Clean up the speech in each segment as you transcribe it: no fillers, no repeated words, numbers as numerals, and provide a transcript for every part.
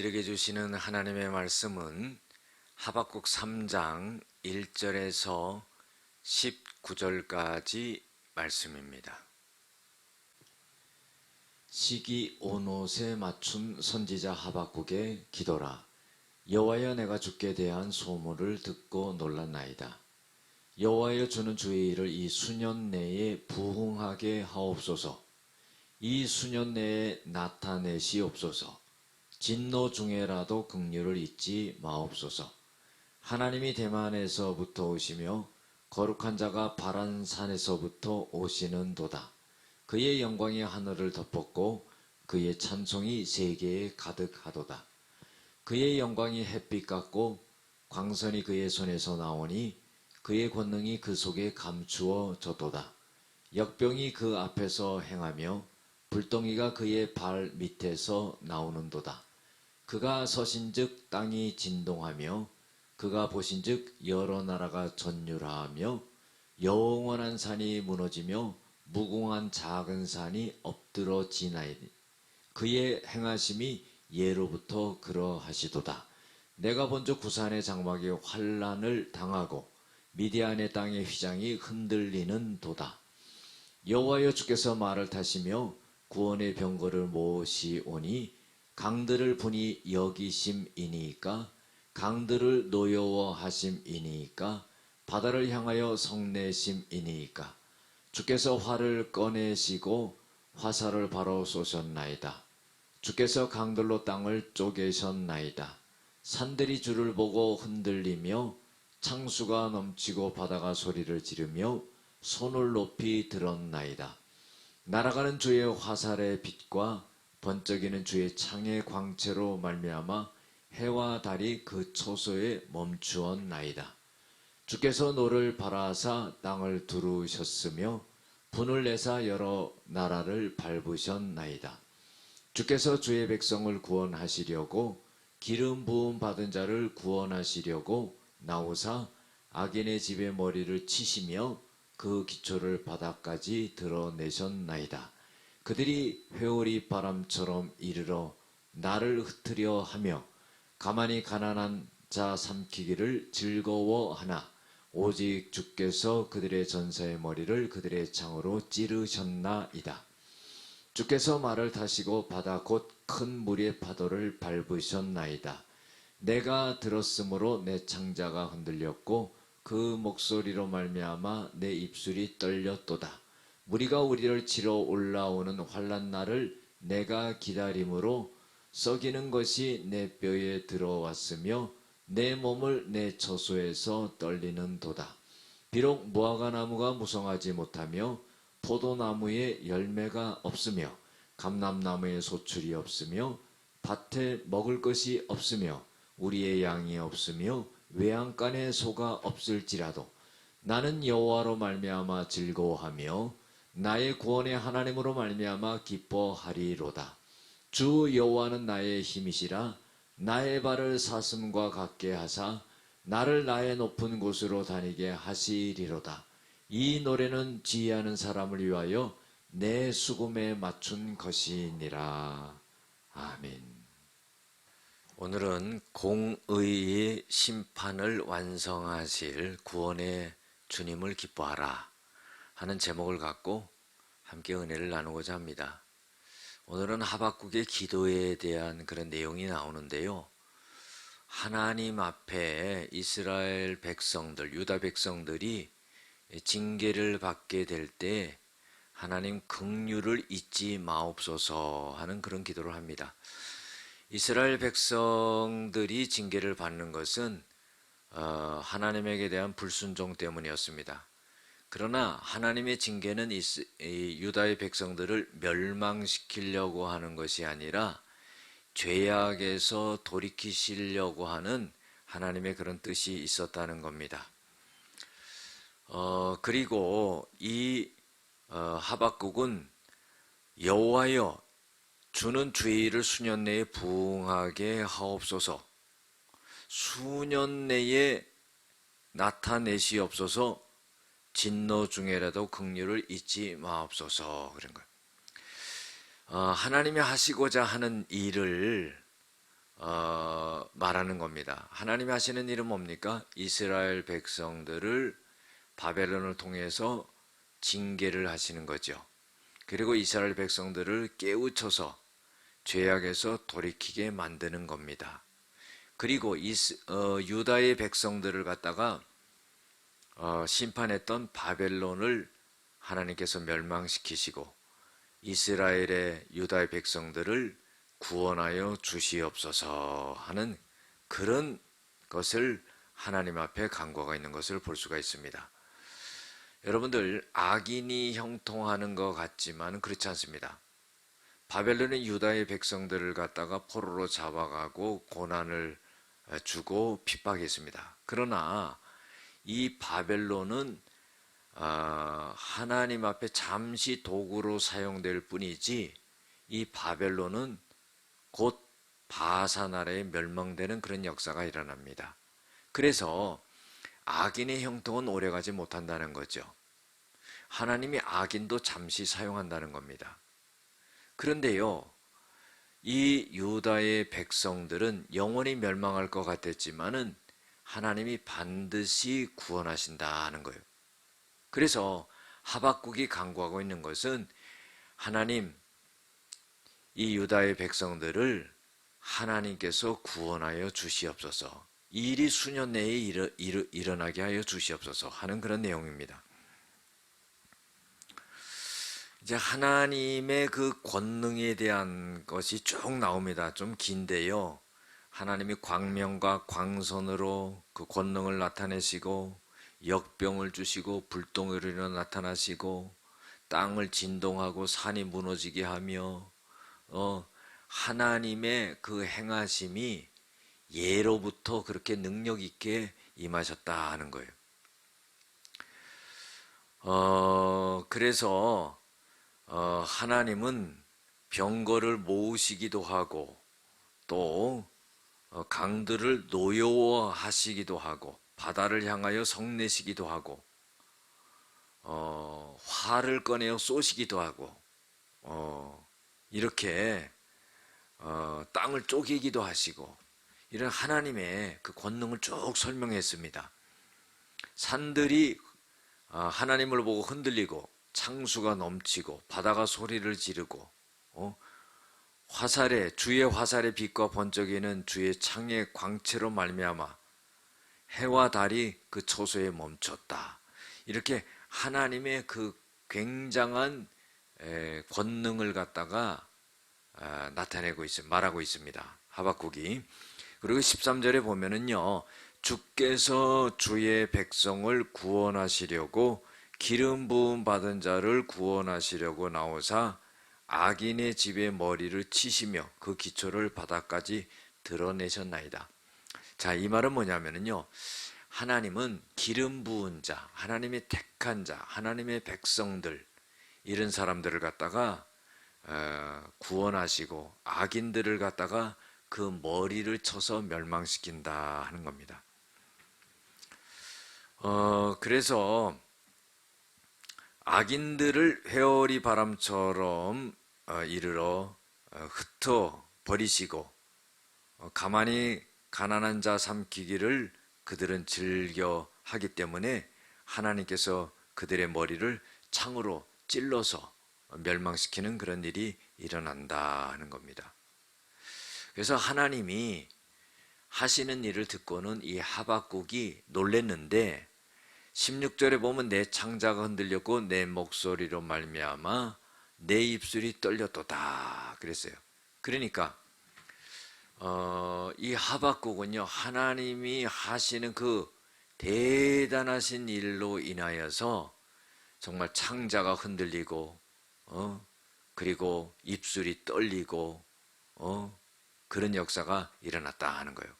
우리에게 주시는 하나님의 말씀은 하박국 3장 1절에서 19절까지 말씀입니다. 시기 온옷에 맞춘 선지자 하박국의 기도라. 여호와여, 내가 주께 대한 소문을 듣고 놀랐나이다. 여호와여, 주는 주의 일을 이 수년 내에 부흥하게 하옵소서. 이 수년 내에 나타내시옵소서. 진노 중에라도 긍휼을 잊지 마옵소서. 하나님이 대만에서부터 오시며 거룩한 자가 바란 산에서부터 오시는도다. 그의 영광이 하늘을 덮었고 그의 찬송이 세계에 가득하도다. 그의 영광이 햇빛 같고 광선이 그의 손에서 나오니 그의 권능이 그 속에 감추어졌도다. 역병이 그 앞에서 행하며 불덩이가 그의 발 밑에서 나오는도다. 그가 서신즉 땅이 진동하며 그가 보신즉 여러 나라가 전율하며 영원한 산이 무너지며 무궁한 작은 산이 엎드러지나이니 그의 행하심이 예로부터 그러하시도다. 내가 본즉 구산의 장막이 환란을 당하고 미디안의 땅의 휘장이 흔들리는 도다. 여호와여, 주께서 말을 타시며 구원의 병거를 모시오니 강들을 분이 여기심이니이까 강들을 노여워하심이니이까 바다를 향하여 성내심이니이까 주께서 활을 꺼내시고 화살을 바로 쏘셨나이다. 주께서 강들로 땅을 쪼개셨나이다. 산들이 주를 보고 흔들리며 창수가 넘치고 바다가 소리를 지르며 손을 높이 들었나이다. 날아가는 주의 화살의 빛과 번쩍이는 주의 창의 광채로 말미암아 해와 달이 그 초소에 멈추었나이다. 주께서 노를 발하사 땅을 두르셨으며 분을 내사 여러 나라를 밟으셨나이다. 주께서 주의 백성을 구원하시려고 기름 부음 받은 자를 구원하시려고 나오사 악인의 집에 머리를 치시며 그 기초를 바닥까지 드러내셨나이다. 그들이 회오리 바람처럼 이르러 나를 흩으려 하며 가만히 가난한 자 삼키기를 즐거워하나 오직 주께서 그들의 전사의 머리를 그들의 창으로 찌르셨나이다. 주께서 말을 타시고 바다 곧 큰 물의 파도를 밟으셨나이다. 내가 들었으므로 내 창자가 흔들렸고 그 목소리로 말미암아 내 입술이 떨렸도다. 무리가 우리를 치러 올라오는 환난 날을 내가 기다림으로 썩이는 것이 내 뼈에 들어왔으며 내 몸을 내 처소에서 떨리는도다. 비록 무화과나무가 무성하지 못하며 포도나무에 열매가 없으며 감람나무에 소출이 없으며 밭에 먹을 것이 없으며 우리의 양이 없으며 외양간에 소가 없을지라도 나는 여호와로 말미암아 즐거워하며 나의 구원의 하나님으로 말미암아 기뻐하리로다. 주 여호와는 나의 힘이시라. 나의 발을 사슴과 같게 하사 나를 나의 높은 곳으로 다니게 하시리로다. 이 노래는 지혜하는 사람을 위하여 내 수금에 맞춘 것이니라. 아멘. 오늘은 공의의 심판을 완성하실 구원의 주님을 기뻐하라 하는 제목을 갖고 함께 은혜를 나누고자 합니다. 오늘은 하박국의 기도에 대한 그런 내용이 나오는데요. 하나님 앞에 이스라엘 백성들, 유다 백성들이 징계를 받게 될 때 하나님 긍휼을 잊지 마옵소서 하는 그런 기도를 합니다. 이스라엘 백성들이 징계를 받는 것은 하나님에게 대한 불순종 때문이었습니다. 그러나 하나님의 징계는 유다의 백성들을 멸망시키려고 하는 것이 아니라 죄악에서 돌이키시려고 하는 하나님의 그런 뜻이 있었다는 겁니다. 그리고 이 하박국은 여호와여, 주는 주의 일을 수년 내에 부흥하게 하옵소서. 수년 내에 나타내시옵소서. 진노 중에라도 긍휼을 잊지 마옵소서. 그런 거예요. 하나님이 하시고자 하는 일을 말하는 겁니다. 하나님이 하시는 일은 뭡니까? 이스라엘 백성들을 바벨론을 통해서 징계를 하시는 거죠. 그리고 이스라엘 백성들을 깨우쳐서 죄악에서 돌이키게 만드는 겁니다. 그리고 유다의 백성들을 갖다가 심판했던 바벨론을 하나님께서 멸망시키시고 이스라엘의 유다의 백성들을 구원하여 주시옵소서 하는 그런 것을 하나님 앞에 간구가 있는 것을 볼 수가 있습니다. 여러분들, 악인이 형통하는 것 같지만 그렇지 않습니다. 바벨론의 유다의 백성들을 갖다가 포로로 잡아가고 고난을 주고 핍박했습니다. 그러나 이 바벨론은 하나님 앞에 잠시 도구로 사용될 뿐이지 이 바벨론은 곧 바사 나라에 멸망되는 그런 역사가 일어납니다. 그래서 악인의 형통은 오래가지 못한다는 거죠. 하나님이 악인도 잠시 사용한다는 겁니다. 그런데요, 이 유다의 백성들은 영원히 멸망할 것 같았지만은 하나님이 반드시 구원하신다 하는 거예요. 그래서 하박국이 간구하고 있는 것은 하나님, 이 유다의 백성들을 하나님께서 구원하여 주시옵소서. 이 일이 수년 내에 일어나게 하여 주시옵소서 하는 그런 내용입니다. 이제 하나님의 그 권능에 대한 것이 쭉 나옵니다. 좀 긴데요. 하나님이 광명과 광선으로 그 권능을 나타내시고 역병을 주시고 불덩이로 나타나시고 땅을 진동하고 산이 무너지게 하며 하나님의 그 행하심이 예로부터 그렇게 능력 있게 임하셨다 하는 거예요. 그래서 하나님은 병거를 모으시기도 하고 또 강들을 노여워하시기도 하고 바다를 향하여 성내시기도 하고 활을 꺼내어 쏘시기도 하고 이렇게 땅을 쪼개기도 하시고 이런 하나님의 그 권능을 쭉 설명했습니다. 산들이 하나님을 보고 흔들리고 창수가 넘치고 바다가 소리를 지르고 주의 화살의 빛과 번쩍이는 주의 창의 광채로 말미암아 해와 달이 그 처소에 멈췄다. 이렇게 하나님의 그 굉장한 권능을 갖다가 나타내고 말하고 있습니다. 하박국이. 그리고 13절에 보면은요, 주께서 주의 백성을 구원하시려고 기름 부음 받은 자를 구원하시려고 나오사 악인의 집에 머리를 치시며 그 기초를 바닥까지 드러내셨나이다. 자, 이 말은 뭐냐면요, 하나님은 기름 부은 자, 하나님의 택한 자, 하나님의 백성들, 이런 사람들을 갖다가 구원하시고 악인들을 갖다가 그 머리를 쳐서 멸망시킨다 하는 겁니다. 그래서 악인들을 회오리 바람처럼 이르러 흩어 버리시고 가만히 가난한 자 삼키기를 그들은 즐겨 하기 때문에 하나님께서 그들의 머리를 창으로 찔러서 멸망시키는 그런 일이 일어난다 하는 겁니다. 그래서 하나님이 하시는 일을 듣고는 이 하박국이 놀랬는데 16절에 보면 내 창자가 흔들렸고 내 목소리로 말미암아 내 입술이 떨렸도다 그랬어요. 그러니까 이 하박국은요, 하나님이 하시는 그 대단하신 일로 인하여서 정말 창자가 흔들리고 그리고 입술이 떨리고 그런 역사가 일어났다 하는 거예요.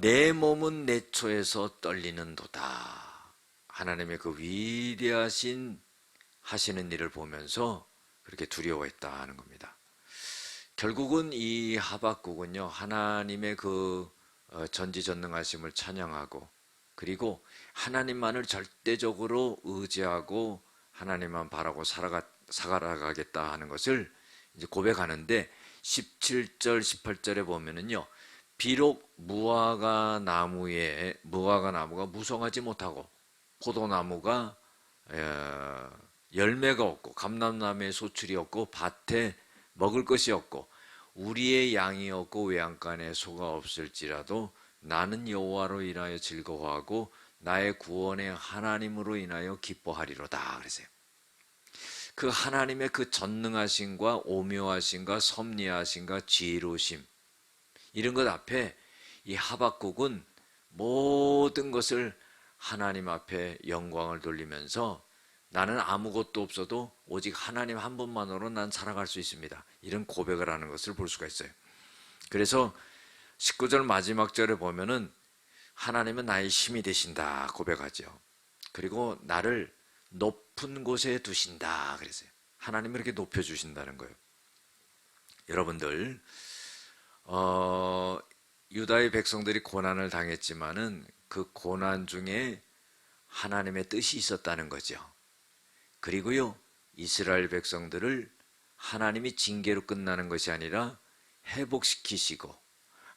내 몸은 내 초에서 떨리는도다. 하나님의 그 위대하신 하시는 일을 보면서 그렇게 두려워했다 하는 겁니다. 결국은 이 하박국은요, 하나님의 그 전지전능하심을 찬양하고 그리고 하나님만을 절대적으로 의지하고 하나님만 바라고 살아가겠다 하는 것을 이제 고백하는데 17절, 18절에 보면은요, 비록 무화과 나무가 무성하지 못하고 포도나무가 열매가 없고 감람나무에 소출이 없고 밭에 먹을 것이 없고 우리의 양이 없고 외양간에 소가 없을지라도 나는 여호와로 인하여 즐거워하고 나의 구원의 하나님으로 인하여 기뻐하리로다 그러세요. 그 하나님의 그 전능하심과 오묘하심과 섭리하심과 지혜로우심, 이런 것 앞에 이 하박국은 모든 것을 하나님 앞에 영광을 돌리면서 나는 아무것도 없어도 오직 하나님 한 분만으로 난 살아갈 수 있습니다, 이런 고백을 하는 것을 볼 수가 있어요. 그래서 19절 마지막 절에 보면은 하나님은 나의 힘이 되신다 고백하죠. 그리고 나를 높은 곳에 두신다 그랬어요. 하나님이 이렇게 높여주신다는 거예요. 여러분들, 유다의 백성들이 고난을 당했지만은 그 고난 중에 하나님의 뜻이 있었다는 거죠. 그리고요, 이스라엘 백성들을 하나님이 징계로 끝나는 것이 아니라 회복시키시고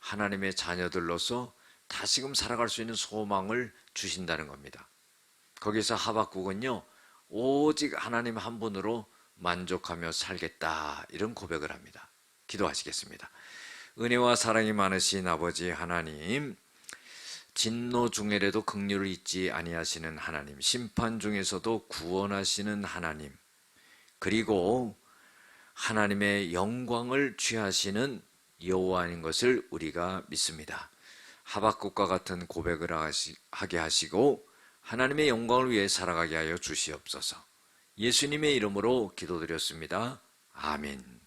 하나님의 자녀들로서 다시금 살아갈 수 있는 소망을 주신다는 겁니다. 거기서 하박국은요, 오직 하나님 한 분으로 만족하며 살겠다, 이런 고백을 합니다. 기도하시겠습니다. 은혜와 사랑이 많으신 아버지 하나님, 진노 중에라도 긍휼을 잊지 아니하시는 하나님, 심판 중에서도 구원하시는 하나님, 그리고 하나님의 영광을 취하시는 여호와인 것을 우리가 믿습니다. 하박국과 같은 고백을 하게 하시고 하나님의 영광을 위해 살아가게 하여 주시옵소서. 예수님의 이름으로 기도드렸습니다. 아멘.